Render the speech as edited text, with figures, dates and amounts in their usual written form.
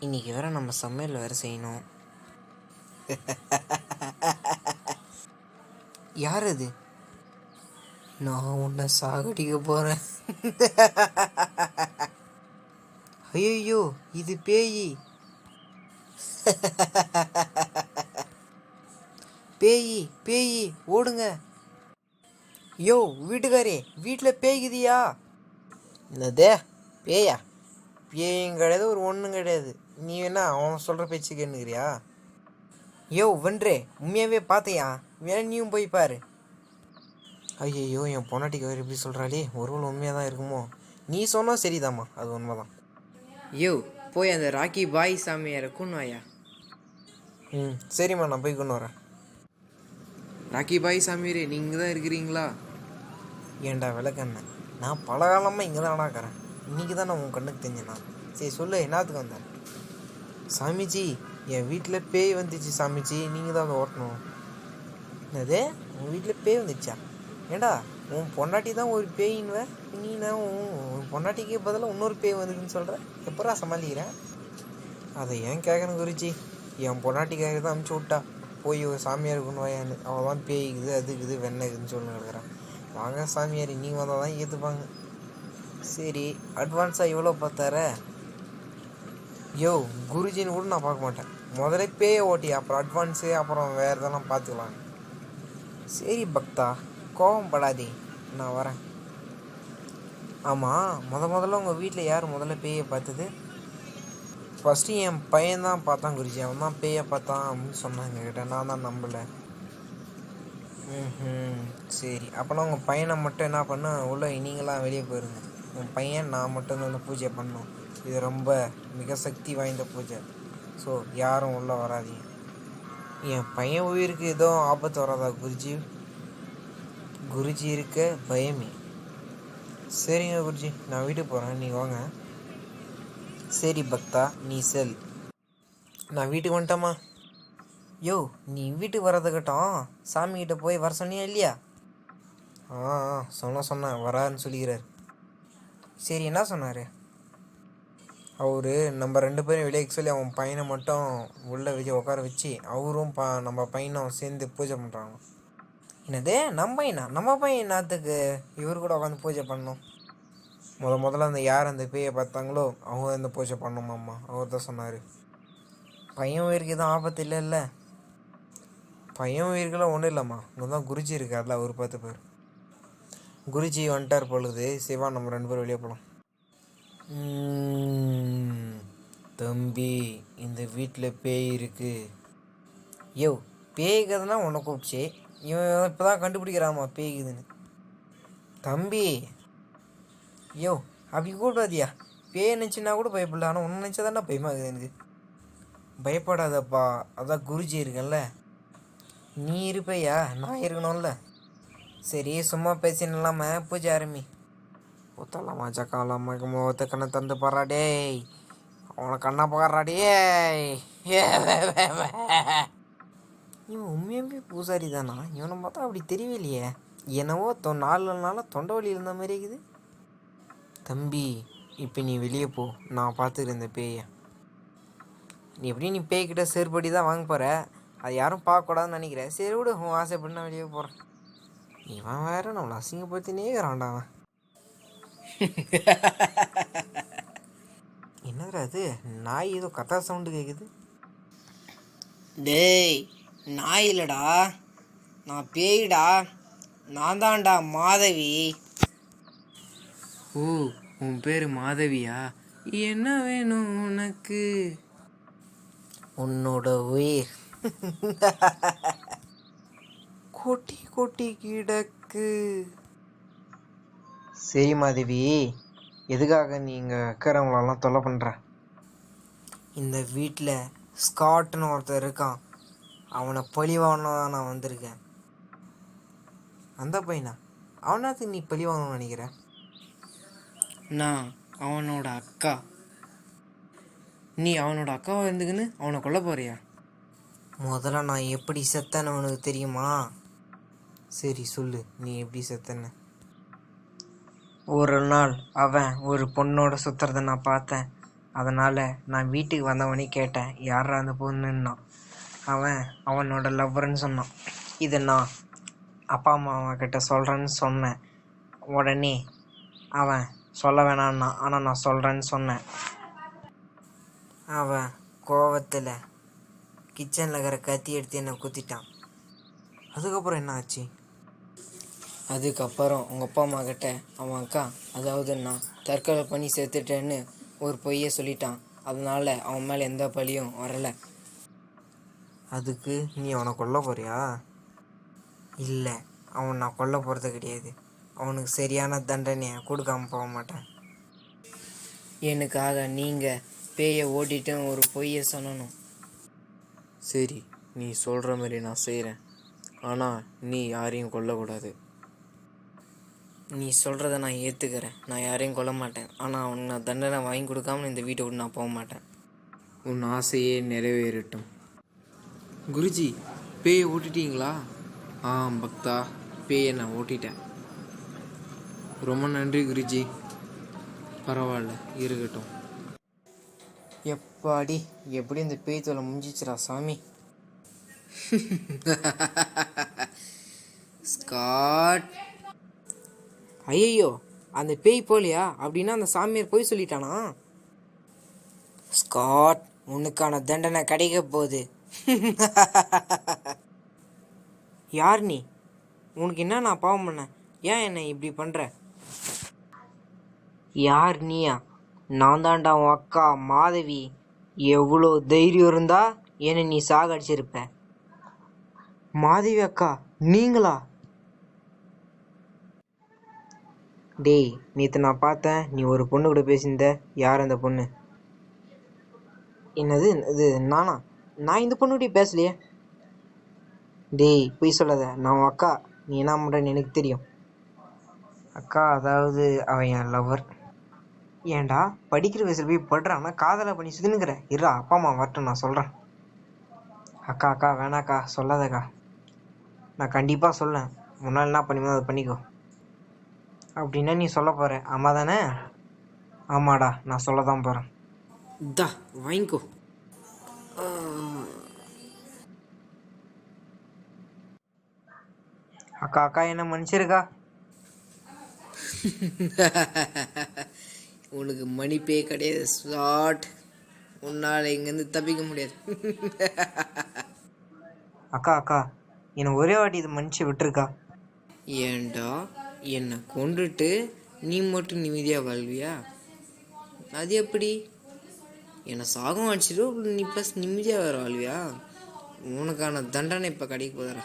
இன்றைக்கி வேறு நம்ம சமையல் வேறு செய்யணும். யார் அது? நான் உன்னை சாகடிக்க போகிறேன். ஐயோ, இது பேய். பேய் பேய் ஓடுங்க. யோ வீட்டுக்காரே, வீட்டில் பேய்க்குதியா? என்னதே பேயா? பேயும் கிடையாது, ஒரு ஒன்றும் கிடையாது. நீ என்ன அவன் சொல்கிற பேச்சு கேட்குறியா? யோ வென்றே, உண்மையாகவே பார்த்தியா? வேணா நீயும் போய் பாரு. ஐயோ, என் பொண்டாட்டிக்கு வேறு எப்படி சொல்கிறாளே, ஒருவள் உண்மையாக தான் இருக்குமோ? நீ சொன்னால் சரிதாம்மா, அது உண்மை தான். யோ போய் அந்த ராக்கி பாய் சாமியாரை கொண்டு வாயா. சரிம்மா, நான் போய் கொண்டு வரேன். ராக்கி பாய் சாமியாரே, நீங்கள் தான் இருக்கிறீங்களா? ஏண்டா விளக்கண்ண, நான் பல காலமாக இங்கே தான் ஆனாக்கிறேன். இன்றைக்கி தான் நான் உன் கண்ணுக்கு தெரிஞ்சேண்ணா. சரி சொல்லு, என்னத்துக்கு வந்தேன்? சாமிஜி, என் வீட்டில் பேய் வந்துச்சு சாமிஜி, நீங்கள் தான் அதை ஓட்டணும். என்னது, உன் வீட்டில் பேய் வந்துச்சா? ஏண்டா உன் பொண்டாட்டி தான் ஒரு பேயின்வ, நீ நான் உன் பொண்டாட்டிக்கு பதிலாக இன்னொரு பேய் வந்துக்குன்னு சொல்கிற. எப்படா சமாளிக்கிறேன்? அதை ஏன் கேட்கணும் குருஜி? என் பொண்டாட்டிக்காக தான் அனுப்பிச்சி விட்டா, போய் ஒரு சாமியார் கொண்டு வாயான்னு. அவள் தான் பேய்க்குது, அதுக்குது, வெண்ணெய்க்குதுன்னு சொல்லி கிடக்குறான். வாங்க சாமியார், நீங்கள் வந்தால் தான் ஏற்றுப்பாங்க. சரி, அட்வான்ஸாக எவ்வளோ பார்த்தார? யோ குருஜின்னு கூட நான் பார்க்க மாட்டேன். முதல்ல பேயை ஓட்டி, அப்புறம் அட்வான்ஸு, அப்புறம் வேறு இதெல்லாம் பார்த்துக்கலாம். சரி பக்தா, கோபம் படாதே, நான் வரேன். ஆமாம், முதல்ல உங்கள் வீட்டில் யார் முதல்ல பேயை பார்த்தது? ஃபஸ்ட்டு என் பையன்தான் பார்த்தான் குருஜி. அவன் தான் பேயை பார்த்தான் அப்படின்னு சொன்னாங்க கிட்ட. நான் தான் நம்பலை. சரி, அப்போனா உங்கள் பையனை மட்டும் என்ன பண்ண உள்ள, நீங்களாம் வெளியே போயிருங்க. உன் பையன் நான் மட்டும் தான் பூஜை பண்ணோம். இது ரொம்ப மிக சக்தி வாய்ந்த பூஜை. ஸோ யாரும் உள்ளே வராதீங்க. என் பையன் உயிருக்கு ஏதோ ஆபத்து வராதா குருஜி? குருஜி இருக்க பயமே. சரிங்க குருஜி, நான் வீட்டுக்கு போகிறேன், நீங்கள் வாங்க. சரி பக்தா, நீ செல். நான் வீட்டுக்கு வந்துட்டேம்மா. யோ நீ வீட்டுக்கு வர்றதுக்கட்டும் சாமிக்கிட்ட போய் வர சொன்னியா இல்லையா? சொன்னேன் வரான்னு சொல்லிக்கிறார். சரி, என்ன சொன்னார்? அவர் நம்ம 2 பேரும் வெளியே சொல்லி அவன் பையனை மட்டும் உள்ளே வச்சு உட்கார வச்சு அவரும் நம்ம பையனும் சேர்ந்து பூஜை பண்ணுறாங்க. என்னது, நம்ம பையனா? நம்ம பையன் என்னத்துக்கு இவர் கூட உட்காந்து பூஜை பண்ணணும்? முதல்ல அந்த யார் அந்த பேயை பார்த்தாங்களோ அவங்க இந்த பூஜை பண்ணணுமாம்மா. அவர் தான் சொன்னார். பையன் உயிருக்கு எதுவும் ஆபத்து இல்லைல்ல? பையன் உயிருக்கெல்லாம் ஒன்றும் இல்லைம்மா. இங்கே தான் குருஜி இருக்கார்ல, அவர் பார்த்து பேர். குருஜி வந்துட்டார் பொழுது. சிவா, நம்ம 2 பேரும் வெளியே போகலாம். தம்பி, இந்த வீட்டில் பேய் இருக்கு. யோ பேய்க்குதுன்னா உன்னை கூப்பிச்சு, இவன் இப்போ தான் கண்டுபிடிக்கிறாமா பேய்க்குதுன்னு. தம்பி, யோ அப்படி கூப்பிடாதியா. பேய் நினச்சின்னா கூட பயப்படல, ஆனால் ஒன்று நினச்சா தானே பயமாகுது எனக்கு. பயப்படாதப்பா, அதான் குருஜி இருக்குல்ல. நீ இருப்பையா, நான் இருக்கணும்ல. சரி, சும்மா பேசின்னு இல்லாமல் பூஜை ஆரம்பி. ஒத்தலாமா சக்காலாமா ஒத்த கண்ணை தந்து பாடுறாடே, அவனை கண்ணா பாடுறாடே. இவன் உண்மையுமே பூசாரி தானா? இவனை பார்த்தா அப்படி தெரியலையே. என்னவோ 4 நாளாக தொண்டை வலி இருந்த மாதிரி இருக்குது. தம்பி, இப்போ நீ வெளியே போ, நான் பார்த்துக்கிறேன் இந்த பேயை. நீ பேய்கிட்ட செருப்படி தான் வாங்க போகிற, அது யாரும் பார்க்கக்கூடாதுன்னு நினைக்கிறேன். சரி விடு, உன் ஆசைப்பட்டு நான் வெளியே போகிறேன். இவன் வேறு நம்மளை அசிங்கப்படுத்தினே இருக்கிறான்டா அவன். என்னடா அது, நாய் ஏதோ கத்தா சவுண்டு கேட்குது. டேய், நாய் இல்லைடா, நான் பேய்டா. நான் தான்டா மாதவி. ஓ, உன் பேர் மாதவியா? என்ன வேணும் உனக்கு? உன்னோட உயிர் கொட்டி கொட்டி கிடக்கு. சரி மாதவி, எதுக்காக நீங்கள் இருக்கிறவங்களெல்லாம் தொல்லை பண்ணுற? இந்த வீட்டில் ஸ்காட்னு ஒருத்தர் இருக்கான், அவனை பழிவாங்கன்னு தான் நான் வந்திருக்கேன். அந்த பையனா? அவனாத்துக்கு நீ பழிவாங்கன்னு நினைக்கிற? நான் அவனோட அக்கா. நீ அவனோட அக்காவை இருந்துக்குன்னு அவனை கொல்ல போறியா? முதல்ல நான் எப்படி செத்தேன்னு உனக்கு தெரியுமா? சரி சொல்லு, நீ எப்படி செத்தன்னு. ஒரு நாள் அவன் ஒரு பொண்ணோட சுற்றுறத நான் பார்த்தேன். அதனால் நான் வீட்டுக்கு வந்தவனே கேட்டேன், யாரா அந்த பொண்ணுன்னா. அவன் அவனோட லவ்வர்னு சொன்னான். இதை நான் அப்பா அம்மாவை கிட்ட சொல்கிறேன்னு சொன்னேன். உடனே அவன் சொல்ல வேணான்னா, ஆனால் நான் சொல்கிறேன்னு சொன்னேன். அவன் கோவத்தில் கிச்சனில் இருக்கிற கத்தி எடுத்து என்னை குத்திட்டான். அதுக்கப்புறம் என்ன ஆச்சு? அதுக்கப்புறம் உங்கள் அப்பா அம்மா கிட்ட அவன் அக்கா, அதாவது நான் தற்கொலை பண்ணி செத்துட்டேன்னு ஒரு பொய்யை சொல்லிட்டான். அதனால் அவன் மேலே எந்த பழியும் வரலை. அதுக்கு நீ அவனை கொல்ல போறியா? இல்லை, அவன் நான் கொல்ல போகிறது கிடையாது. அவனுக்கு சரியான தண்டனையை கொடுக்காம போக மாட்டேன். எனக்காக நீங்கள் பேயை ஓட்டிட்டு ஒரு பொய்யை சொல்லணும். சரி, நீ சொல்கிற மாதிரி நான் செய்கிறேன். ஆனால் நீ யாரையும் கொல்லக்கூடாது. நீ சொல்கிறத நான் ஏற்றுக்கிறேன். நான் யாரையும் கொல்ல மாட்டேன். ஆனால் அவனுக்கு நான் தண்டனை வாங்கி கொடுக்காம இந்த வீட்டை விட்டு நான் போக மாட்டேன். உன் ஆசையே நிறைவேறட்டும். குருஜி, பேயை ஓட்டிட்டீங்களா? பக்தா, பேயை நான் ஓட்டிட்டேன். ரொம்ப நன்றி குருஜி. பரவாயில்ல, இருக்கட்டும். எப்பாடி, எப்படி இந்த பேய் தொலை முடிஞ்சிச்சுரா சாமி. ஸ்காட், ஐயோ, அந்த பேய் போலியா? அப்படின்னா அந்த சாமியார் போய் சொல்லிட்டானா? ஸ்காட், உனக்கான தண்டனை கிடைக்க போகுது. யார் நீ? உனக்கு என்ன நான் பாவம் பண்ணேன்? ஏன் என்னை இப்படி பண்ணுற? யார் நீயா? நான் தாண்டா உன் அக்கா மாதவி. எவ்வளோ தைரியம் இருந்தா என்னை நீ சாகடிச்சிருப்ப. மாதவி அக்கா நீங்களா? டேய், நேற்று நான் பார்த்தேன், நீ ஒரு பொண்ணு கூட பேசியிருந்த. யார் அந்த பொண்ணு? என்னது இது? நானா? நான் இந்த பொண்ணுகிட்டே பேசலையே. டேய், பொய் சொல்லாத. நான் உன் அக்கா. நீ என்ன பண்ணுறன்னு எனக்கு தெரியும். அக்கா, அதாவது அவன் என் லவ்வர். ஏன்டா படிக்கிற வயசில் போய் படுறான்னா காதலை பண்ணி சுத்தினுக்கிற? இருடா, அப்பா அம்மா வரட்டும், நான் சொல்கிறேன். அக்கா அக்கா வேணாக்கா, சொல்லாதக்கா. நான் கண்டிப்பாக சொல்லேன். முன்னால் என்ன பண்ணிமோ அதை பண்ணிக்கோ. அப்படின்னா நீ சொல்ல போகிற, ஆமாம் தானே? ஆமாடா, நான் சொல்ல தான் போகிறேன். தா, வாங்கிக்கோ. அக்கா அக்கா, என்ன மன்னிச்சிருக்கா. உனக்கு மன்னிப்பே கிடையாது ஸ்லாட். உன்னால் இங்கேருந்து தப்பிக்க முடியாது. அக்கா அக்கா, என்னை ஒரே வாட்டி இது மன்னிச்சு விட்டுருக்கா. ஏண்டா, என்னை கொண்டுட்டு நீ மட்டும் நிம்மதியாக வாழ்வியா? அது எப்படி? என்னை சாகம் அடிச்சிட்டு நீ ப்ளஸ் நிம்மதியாக வேறு வாழ்வியா? உனக்கான தண்டனை இப்போ கிடைக்க போதுடா.